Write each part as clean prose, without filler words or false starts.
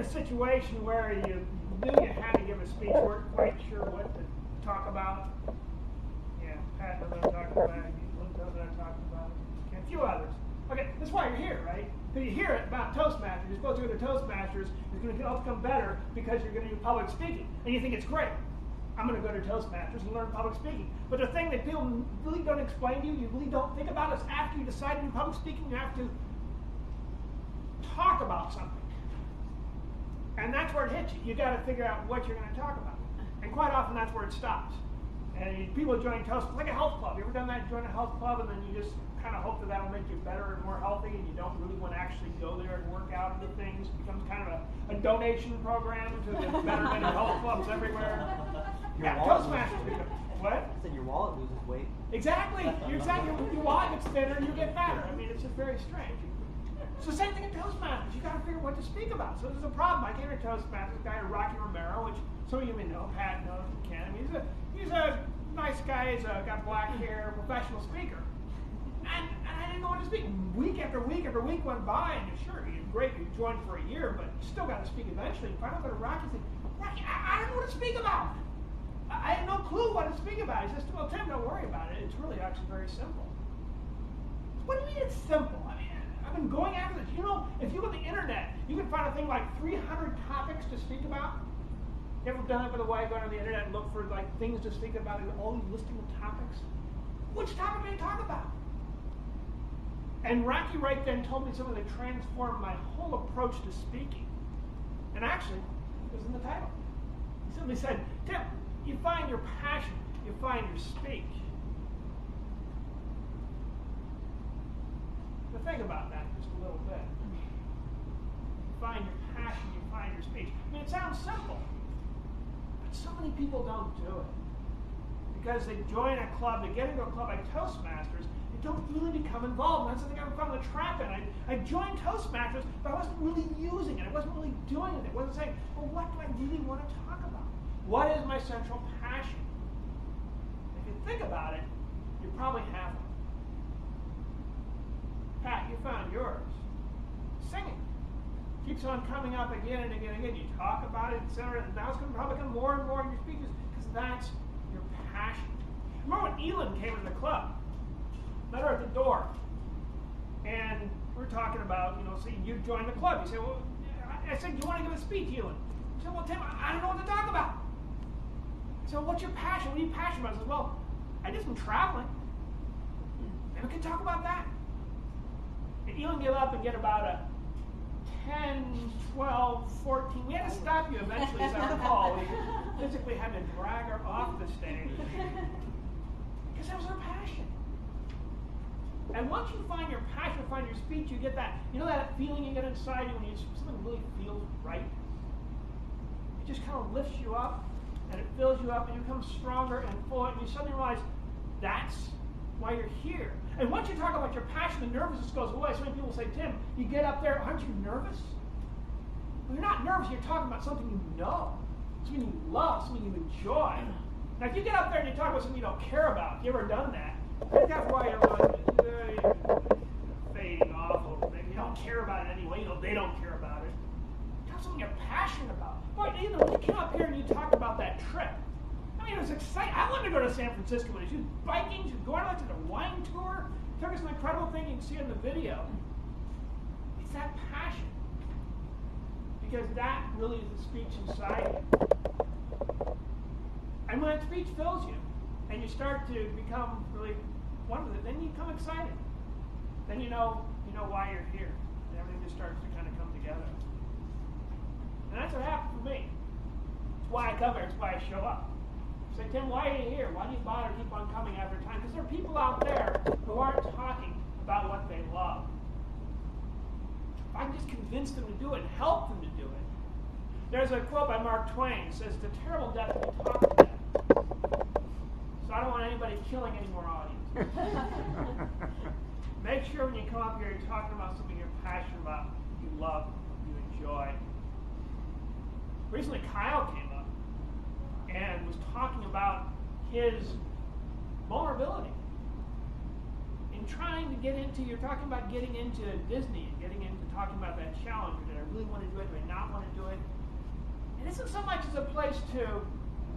a situation where you knew you had to give a speech, weren't quite sure what to talk about? Yeah, Pat knows what I'm talking about. Luke knows what I'm talking about. Okay, a few others. Okay, that's why you're here, right? Because you hear it about Toastmasters. You're supposed to go to Toastmasters. You're going to become better because you're going to do public speaking. And you think it's great. I'm going to go to Toastmasters and learn public speaking. But the thing that people really don't explain to you, you really don't think about, is after you decide to do public speaking, you have to talk about something. And that's where it hits you. You got to figure out what you're going to talk about. And quite often that's where it stops. And people join Toast, like a health club. You ever done that? Join a health club and then you just kind of hope that that'll make you better and more healthy, and you don't really want to actually go there and work out and do things. It becomes kind of a donation program to the betterment of health clubs everywhere. Yeah, Toastmasters. What? I said your wallet loses weight. Exactly. Your wallet gets thinner and you get fatter. I mean, it's just very strange. So same thing in Toastmasters. You got to figure what to speak about. So there's a problem. I came to Toastmasters, a guy, Rocky Romero, which some of you may know, Pat knows, Ken. He's a nice guy. He's got black hair, professional speaker. And I didn't know what to speak. Week after week after week went by, and sure, you're great, you joined for a year, but you still got to speak eventually. And finally, I go to Rocky and say, Rocky, I don't know what to speak about. I have no clue what to speak about. He says, well, Tim, don't worry about it. It's really actually very simple. What do you mean it's simple? I mean, I've been going after this. You know, if you go to the internet, you can find a thing like 300 topics to speak about. You ever done it, by the way, going on the internet and look for like things to speak about and all these listing of topics? Which topic may you talk about? And Rocky right then told me something that transformed my whole approach to speaking. And actually, it was in the title. He simply said, Tim, you find your passion, you find your speech. Now think about that just a little bit. You find your passion, you find your speech. I mean, it sounds simple, but so many people don't do it. Because they join a club, they get into a club like Toastmasters, don't really become involved. And that's something I found the trap in. I joined Toastmasters, but I wasn't really using it. I wasn't really doing it. I wasn't saying, well, what do I really want to talk about? What is my central passion? If you think about it, you probably have one. Pat, you found yours. Singing. Keeps on coming up again and again and again. You talk about it, etc. And now it's going to probably become more and more in your speeches because that's your passion. Remember when Elin came to the club? Met her at the door, and we're talking about, see, you joined the club. You say, well, I said, do you want to give a speech, Elin? She said, well, Tim, I don't know what to talk about. I said, well, what's your passion? What are you passionate about? I said, well, I did some traveling. Maybe we can talk about that. And Elin gave up and get about a 10, 12, 14. We had to stop you eventually, as I recall. We physically had to drag her off the stage. Because that was her passion. And once you find your passion, find your speech, you get that, that feeling you get inside you when something really feels right? It just kind of lifts you up, and it fills you up, and you become stronger and fuller, and you suddenly realize that's why you're here. And once you talk about your passion, the nervousness goes away. So many people say, Tim, you get up there, aren't you nervous? Well, you're not nervous, you're talking about something you know, something you love, something you enjoy. Now, if you get up there and you talk about something you don't care about, if you've ever done that, I think that's why everyone's fading off a little bit. You don't care about it anyway. They don't care about it. Talk something you're passionate about. Boy, when you came up here and you talked about that trip, I mean, it was exciting. I wanted to go to San Francisco. She was biking. She was going out to the wine tour. It took us an incredible thing. You can see it in the video. It's that passion. Because that really is the speech inside you. And when that speech fills you, and you start to become really one with it, then you become excited. Then you know why you're here. And everything just starts to kind of come together. And that's what happened for me. It's why I come here. It's why I show up. Say, Tim, why are you here? Why do you bother to keep on coming after time? Because there are people out there who aren't talking about what they love. If I can just convince them to do it and help them to do it. There's a quote by Mark Twain. It says, it's a terrible death to be talked to death. So I don't want anybody killing any more audience. Make sure when you come up here, you're talking about something you're passionate about, you love, you enjoy. Recently, Kyle came up and was talking about his vulnerability in trying to get into, you're talking about getting into Disney and getting into talking about that challenge. Did I really want to do it? Do I not want to do it? It isn't so much as a place to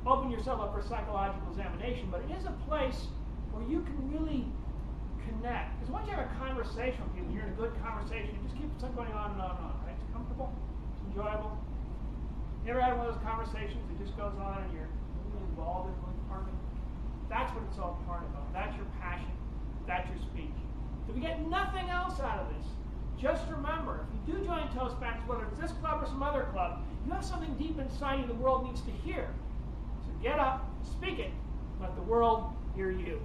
open yourself up for psychological examination, but it is a place where you can really connect. Because once you have a conversation with people, you're in a good conversation, you just keep going on and on and on, right? It's comfortable, it's enjoyable. You ever had one of those conversations that just goes on and you're really involved in one part of it? That's what it's all part about. That's your passion. That's your speech. If you get nothing else out of this, just remember, if you do join Toastmasters, whether it's this club or some other club, you have something deep inside you the world needs to hear. So get up, speak it, let the world hear you.